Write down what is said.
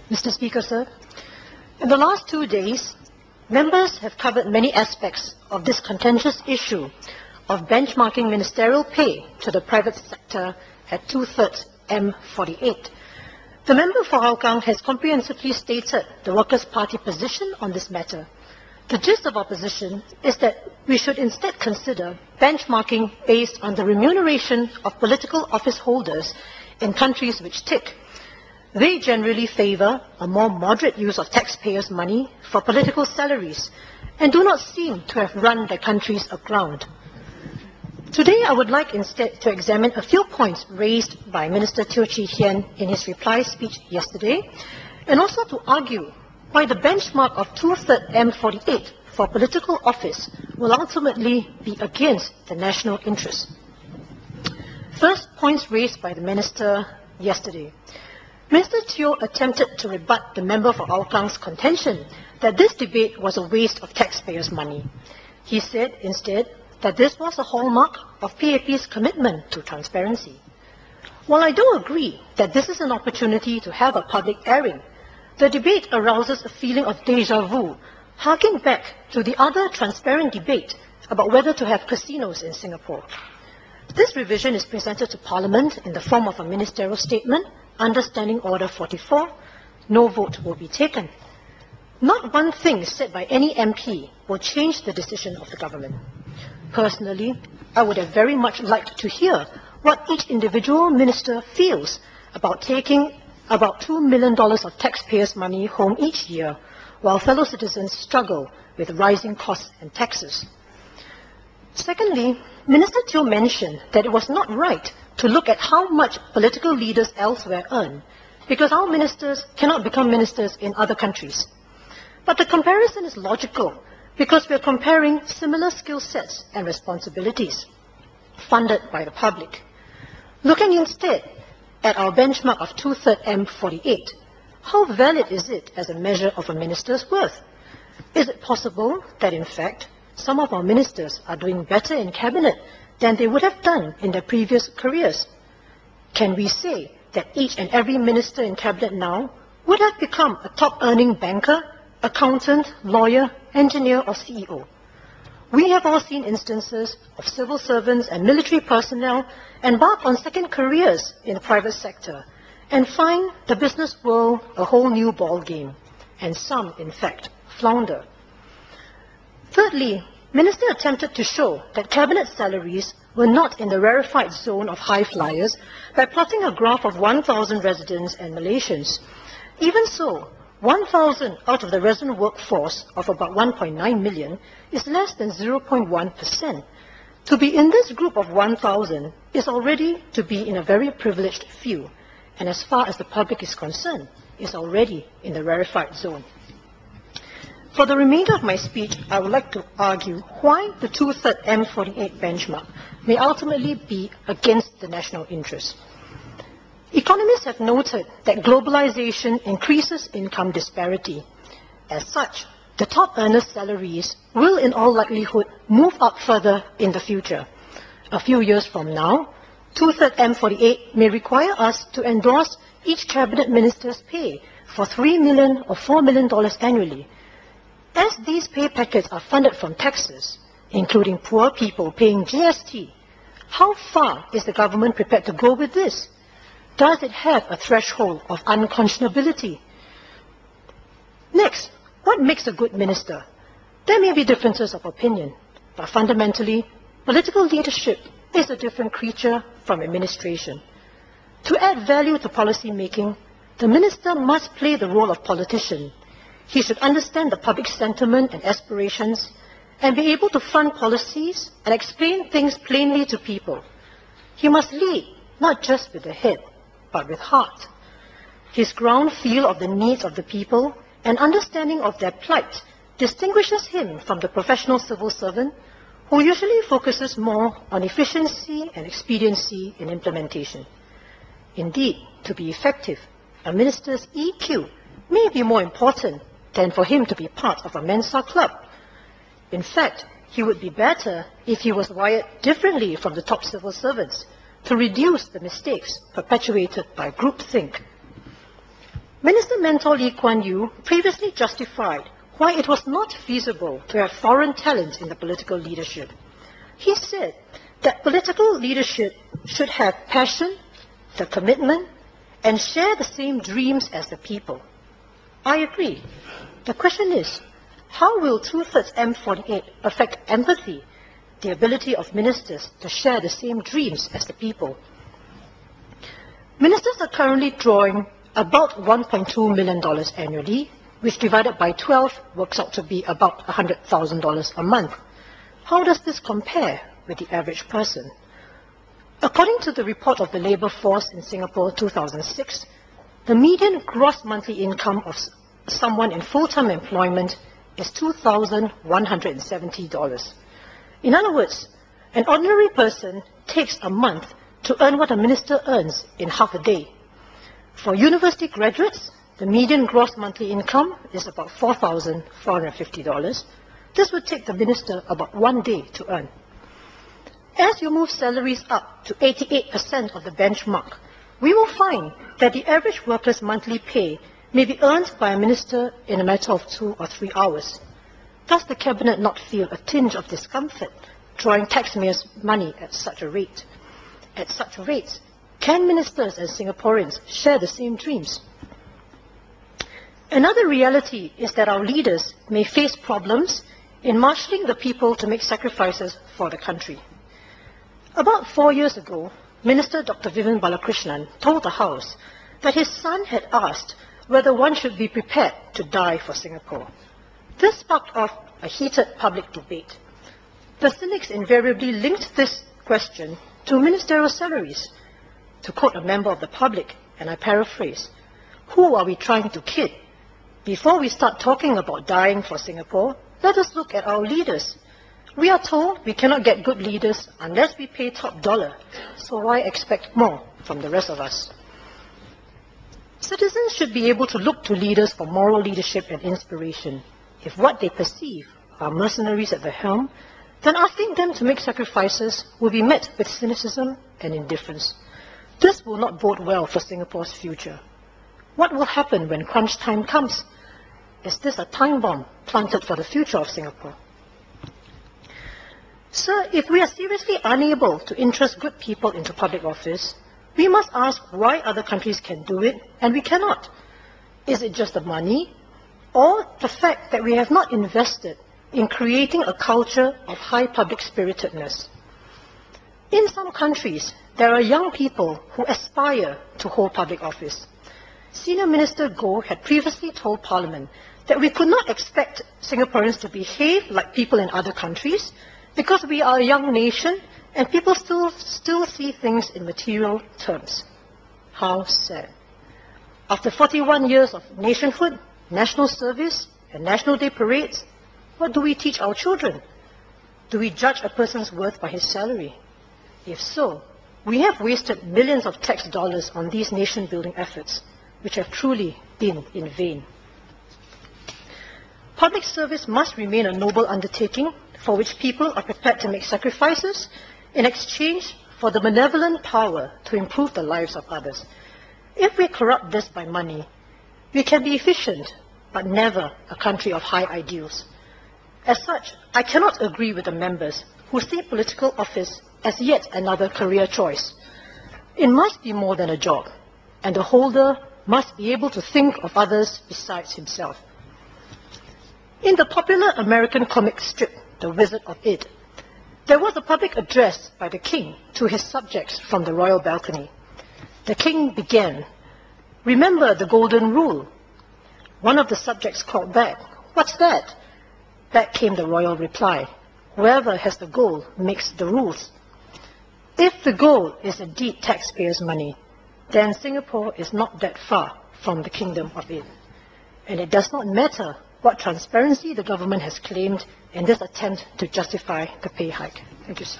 Mr. Speaker, sir, in the last 2 days, members have covered many aspects of this contentious issue of benchmarking ministerial pay to the private sector at 2/3 M48. The member for Hougang has comprehensively stated the Workers' Party position on this matter. The gist of our position is that we should instead consider benchmarking based on the remuneration of political office holders in countries which tick. They generally favour a more moderate use of taxpayers' money for political salaries and do not seem to have run their countries aground. Today, I would like instead to examine a few points raised by Minister Teo Chee Hean in his reply speech yesterday, and also to argue why the benchmark of 2/3 M48 for political office will ultimately be against the national interest. First, points raised by the Minister yesterday. Minister Teo attempted to rebut the member for Hougan's contention that this debate was a waste of taxpayers' money. He said instead that this was a hallmark of PAP's commitment to transparency. While I do agree that this is an opportunity to have a public airing, the debate arouses a feeling of déjà vu, harking back to the other transparent debate about whether to have casinos in Singapore. This revision is presented to Parliament in the form of a ministerial statement under Standing Order 44. No vote will be taken. Not one thing said by any MP will change the decision of the government. Personally, I would have very much liked to hear what each individual minister feels about taking about $2 million of taxpayers' money home each year, while fellow citizens struggle with rising costs and taxes. Secondly, Minister Teo mentioned that it was not right to look at how much political leaders elsewhere earn, because our ministers cannot become ministers in other countries. But the comparison is logical, because we are comparing similar skill sets and responsibilities, funded by the public. Looking instead at our benchmark of 2/3 M48, how valid is it as a measure of a minister's worth? Is it possible that, in fact, some of our ministers are doing better in cabinet than they would have done in their previous careers? Can we say that each and every minister in cabinet now would have become a top-earning banker, accountant, lawyer, engineer, or CEO? We have all seen instances of civil servants and military personnel embark on second careers in the private sector and find the business world a whole new ball game, and some, in fact, flounder. Thirdly, Minister attempted to show that cabinet salaries were not in the rarefied zone of high flyers by plotting a graph of 1,000 residents and Malaysians. Even so, 1,000 out of the resident workforce of about 1.9 million is less than 0.1%. To be in this group of 1,000 is already to be in a very privileged few, and as far as the public is concerned, is already in the rarefied zone. For the remainder of my speech, I would like to argue why the 2/3 M48 benchmark may ultimately be against the national interest. Economists have noted that globalization increases income disparity. As such, the top earners' salaries will in all likelihood move up further in the future. A few years from now, 2/3 M48 may require us to endorse each cabinet minister's pay for $3 million or $4 million annually. As these pay packets are funded from taxes, including poor people paying GST, how far is the government prepared to go with this? Does it have a threshold of unconscionability? Next, what makes a good minister? There may be differences of opinion, but fundamentally, political leadership is a different creature from administration. To add value to policy making, the minister must play the role of politician. He should understand the public sentiment and aspirations and be able to fund policies and explain things plainly to people. He must lead not just with the head, but with heart. His ground feel of the needs of the people and understanding of their plight distinguishes him from the professional civil servant who usually focuses more on efficiency and expediency in implementation. Indeed, to be effective, a minister's EQ may be more important than for him to be part of a Mensa club. In fact, he would be better if he was wired differently from the top civil servants to reduce the mistakes perpetuated by groupthink. Minister Mentor Lee Kuan Yew previously justified why it was not feasible to have foreign talent in the political leadership. He said that political leadership should have passion, the commitment, and share the same dreams as the people. I agree. The question is, how will 2/3 M48 affect empathy, the ability of ministers to share the same dreams as the people? Ministers are currently drawing about $1.2 million annually, which divided by 12 works out to be about $100,000 a month. How does this compare with the average person? According to the report of the Labour Force in Singapore 2006, the median gross monthly income of someone in full-time employment is $2,170. In other words, an ordinary person takes a month to earn what a minister earns in half a day. For university graduates, the median gross monthly income is about $4,450. This would take the minister about 1 day to earn. As you move salaries up to 88% of the benchmark, we will find that the average worker's monthly pay may be earned by a minister in a matter of 2 or 3 hours. Does the cabinet not feel a tinge of discomfort drawing taxpayers' money at such a rate? At such rates, can ministers and Singaporeans share the same dreams? Another reality is that our leaders may face problems in marshalling the people to make sacrifices for the country. About 4 years ago, Minister Dr. Vivian Balakrishnan told the House that his son had asked whether one should be prepared to die for Singapore. This sparked off a heated public debate. The cynics invariably linked this question to ministerial salaries. To quote a member of the public, and I paraphrase, "Who are we trying to kid? Before we start talking about dying for Singapore, let us look at our leaders. We are told we cannot get good leaders unless we pay top dollar, so why expect more from the rest of us?" Citizens should be able to look to leaders for moral leadership and inspiration. If what they perceive are mercenaries at the helm, then asking them to make sacrifices will be met with cynicism and indifference. This will not bode well for Singapore's future. What will happen when crunch time comes? Is this a time bomb planted for the future of Singapore? Sir, if we are seriously unable to interest good people into public office, we must ask why other countries can do it and we cannot. Is it just the money, or the fact that we have not invested in creating a culture of high public spiritedness? In some countries, there are young people who aspire to hold public office. Senior Minister Goh had previously told Parliament that we could not expect Singaporeans to behave like people in other countries because we are a young nation and people still see things in material terms. How sad. After 41 years of nationhood, national service, and National Day parades, what do we teach our children? Do we judge a person's worth by his salary? If so, we have wasted millions of tax dollars on these nation-building efforts, which have truly been in vain. Public service must remain a noble undertaking for which people are prepared to make sacrifices in exchange for the benevolent power to improve the lives of others. If we corrupt this by money, we can be efficient, but never a country of high ideals. As such, I cannot agree with the members who see political office as yet another career choice. It must be more than a job, and the holder must be able to think of others besides himself. In the popular American comic strip, The Wizard of Oz, there was a public address by the king to his subjects from the royal balcony. The king began, "Remember the golden rule." One of the subjects called back, "What's that?" Back came the royal reply, "Whoever has the gold makes the rules." If the gold is indeed taxpayers' money, then Singapore is not that far from the kingdom of Oz. And it does not matter what transparency the government has claimed in this attempt to justify the pay hike. Thank you, sir.